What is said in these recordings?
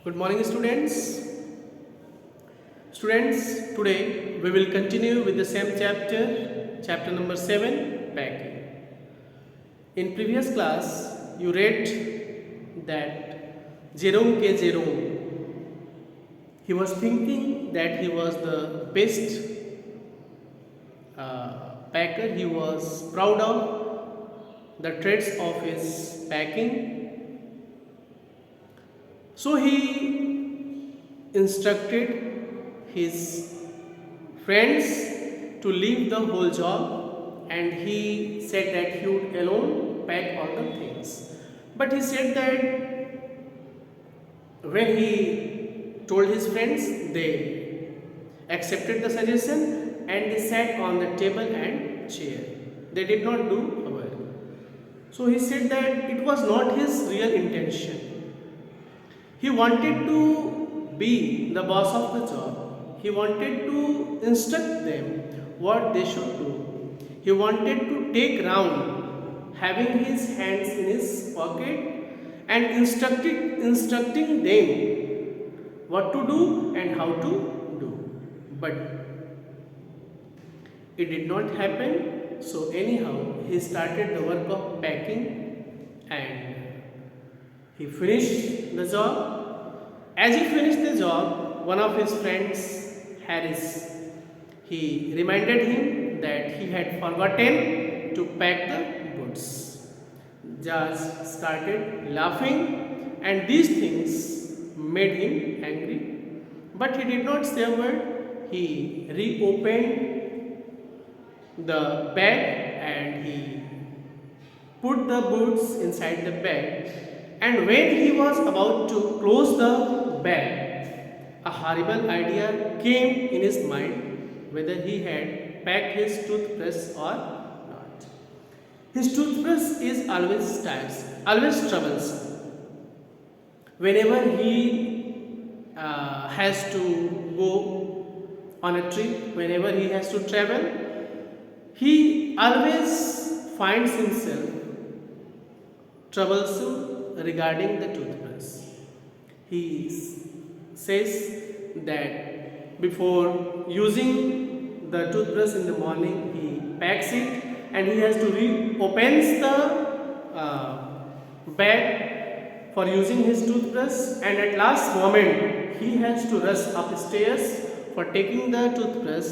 Good morning, students. Students, today we will continue with the same chapter number 7, packing. In previous class, you read that Jerome K. Jerome, he was thinking that he was the best packer. He was proud of the traits of his packing. So he instructed his friends to leave the whole job, and he said that he would alone pack all the things. But he said that when he told his friends, they accepted the suggestion and they sat on the table and chair. They did not do work. So he said that it was not his real intention. He wanted to be the boss of the job. He wanted to instruct them what they should do. He wanted to take round, having his hands in his pocket and instructing them what to do and how to do. But it did not happen. So anyhow, he started the work of packing and he finished the job. As he finished the job, one of his friends, Harris, he reminded him that he had forgotten to pack the goods. Judge started laughing, and these things made him angry. But he did not say a word. He reopened the bag and he put the boots inside the bag. And when he was about to close the bag, a horrible idea came in his mind whether he had packed his toothbrush or not. His toothbrush is always troubles. Whenever he has to go on a trip, whenever he has to travel, he always finds himself troublesome regarding the toothbrush. He says that before using the toothbrush in the morning, he packs it and he has to reopens the bag for using his toothbrush, and at last moment he has to rush upstairs for taking the toothbrush,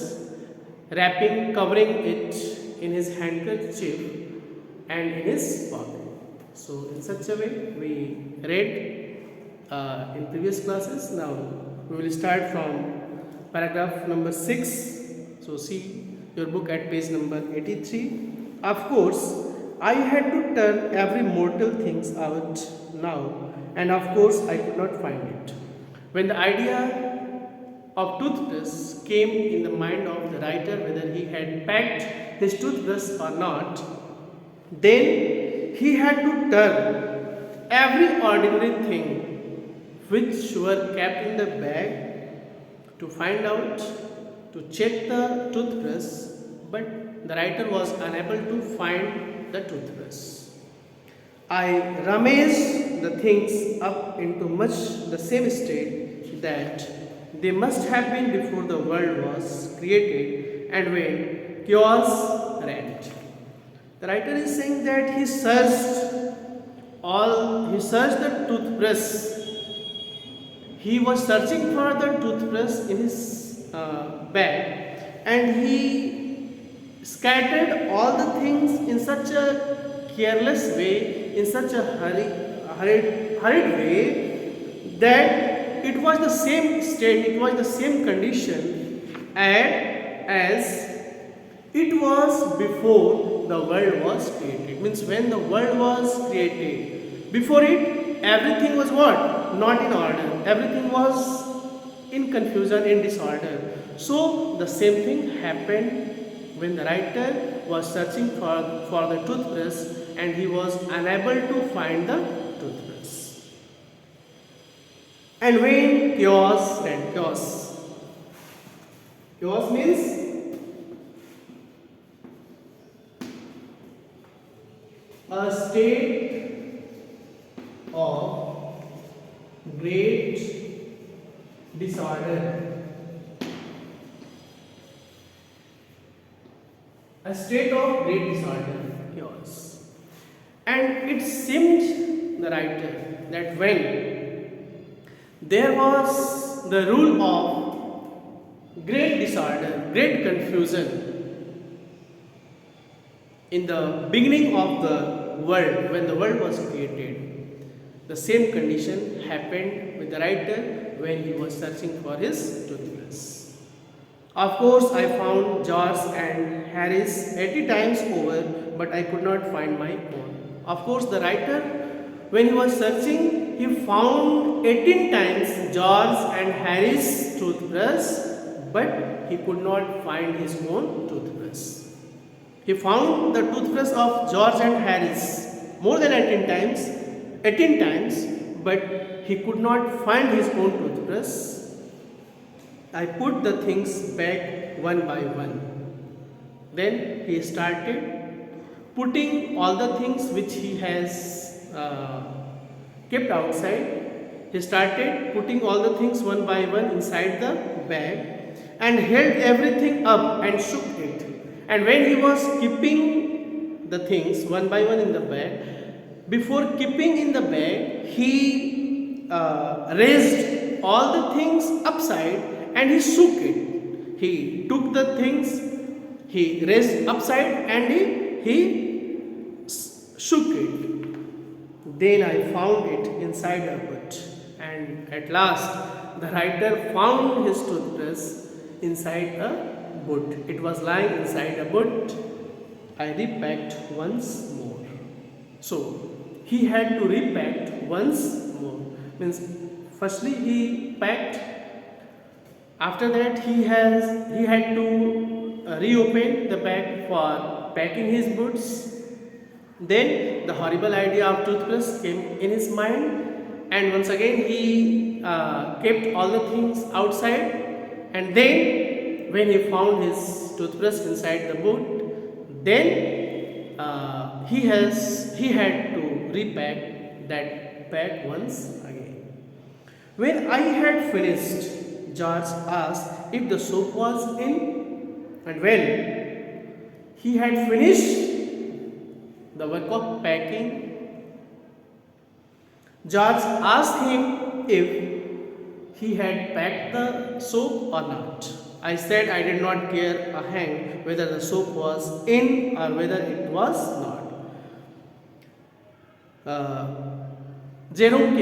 covering it in his handkerchief and in his pocket. So in such a way we read in previous classes. Now we will start from paragraph number 6. So see your book at page number 83. Of course, I had to turn every mortal things out now, and of course I could not find it. When the idea of toothbrush came in the mind of the writer whether he had packed his toothbrush or not, then he had to turn every ordinary thing which were kept in the bag to find out, to check the toothbrush, but the writer was unable to find the toothbrush. I rummaged the things up into much the same state that they must have been before the world was created and when chaos reigned. The writer is saying that he searched the toothbrush. He was searching for the toothbrush in his bag, and he scattered all the things in such a careless way, in such a hurried way, that it was the same state, it was the same condition as it was before the world was created. Means when the world was created, before it, everything was what? Not in order. Everything was in confusion, in disorder. So the same thing happened when the writer was searching for the toothbrush and he was unable to find the toothbrush. And when chaos ran, chaos means a state of great disorder. A state of great disorder, chaos. And it seemed the writer that when there was the rule of great disorder, great confusion in the beginning of the world, when the world was created, the same condition happened with the writer when he was searching for his toothbrush. Of course, I found George and Harris 80 times over, but I could not find my own. Of course, the writer, when he was searching, he found 18 times George and Harris toothbrush, but he could not find his own toothbrush. He found the toothbrush of George and Harris more than 18 times, but he could not find his own toothbrush. I put the things back one by one. Then he started putting all the things which he has kept outside. He started putting all the things one by one inside the bag and held everything up and shook it. And when he was keeping the things one by one in the bag, before keeping in the bag, he raised all the things upside and he shook it. He took the things, he raised upside and he shook it. Then I found it inside a boot. And at last, the writer found his toothbrush inside a boot. It was lying inside a boot. I repacked once more. So, he had to repack once more. Means, firstly he packed. After that, he had to reopen the bag for packing his boots. Then the horrible idea of toothbrush came in his mind, and once again he kept all the things outside. And then, when he found his toothbrush inside the boot, then he had to repack that bag once again. When I had finished, George asked if the soap was in, and when he had finished the work of packing, George asked him if he had packed the soap or not. I said I did not care a hang whether the soap was in or whether it was not. Jerome,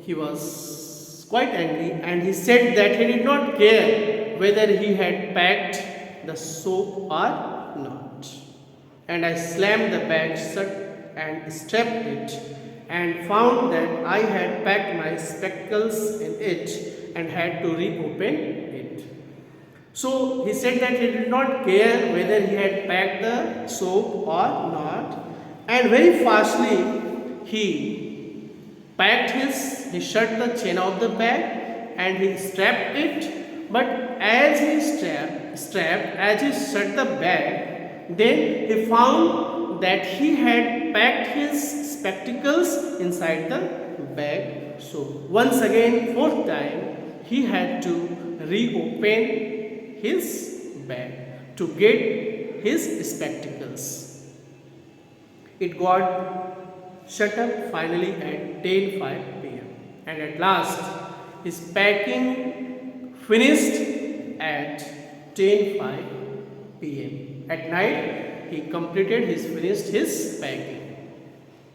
he was quite angry and he said that he did not care whether he had packed the soap or not. And I slammed the bag shut and strapped it and found that I had packed my spectacles in it and had to reopen it. So he said that he did not care whether he had packed the soap or not, and very fastly he shut the chain of the bag and he strapped it. But as he shut the bag, then he found that he had packed his spectacles inside the bag. So once again, fourth time, he had to reopen his bag to get his spectacles. It got shut up finally at 10:05 p.m. and at last his packing finished at 10:05 p.m. At night he finished his packing.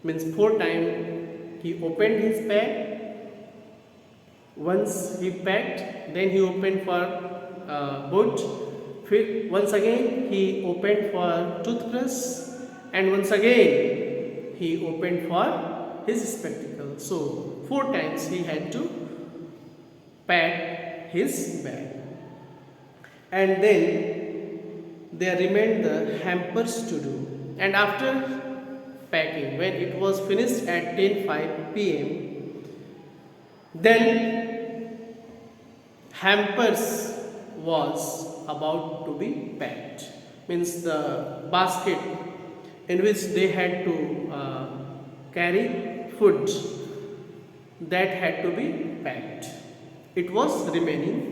Means 4 times he opened his bag. Once he packed, then he opened for boot. Once again he opened for toothbrush, and once again he opened for his spectacles. So 4 times he had to pack his bag. And then there remained the hampers to do. And after packing, when it was finished at 10:05 p.m., then hampers was about to be packed. Means the basket in which they had to carry food, that had to be packed. It was remaining.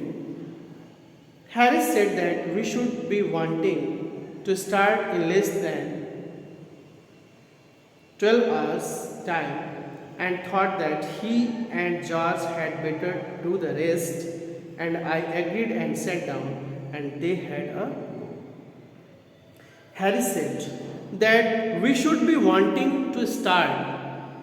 Harris said that we should be wanting to start in less than 12 hours time and thought that he and George had better do the rest, and I agreed and sat down and they had a go. Harris said that we should be wanting to start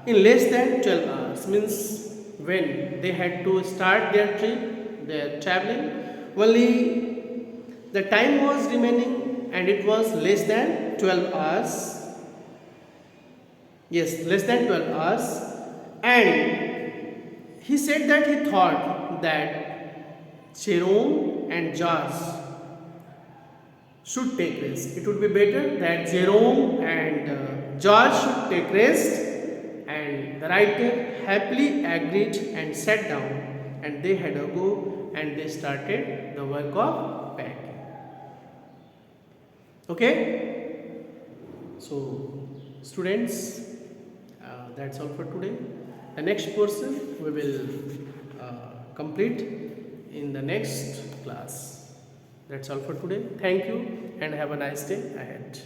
in less than 12 hours, means when they had to start their trip, their traveling, only the time was remaining and it was less than 12 hours. Yes, less than 12 hours. And he said that he thought that Jerome and George should take rest. It would be better that Jerome and George should take rest, and the writer happily agreed and sat down and they had a go and they started the work of packing. Okay? So, students, that's all for today. The next portion we will complete in the next class. That's all for today. Thank you and have a nice day ahead.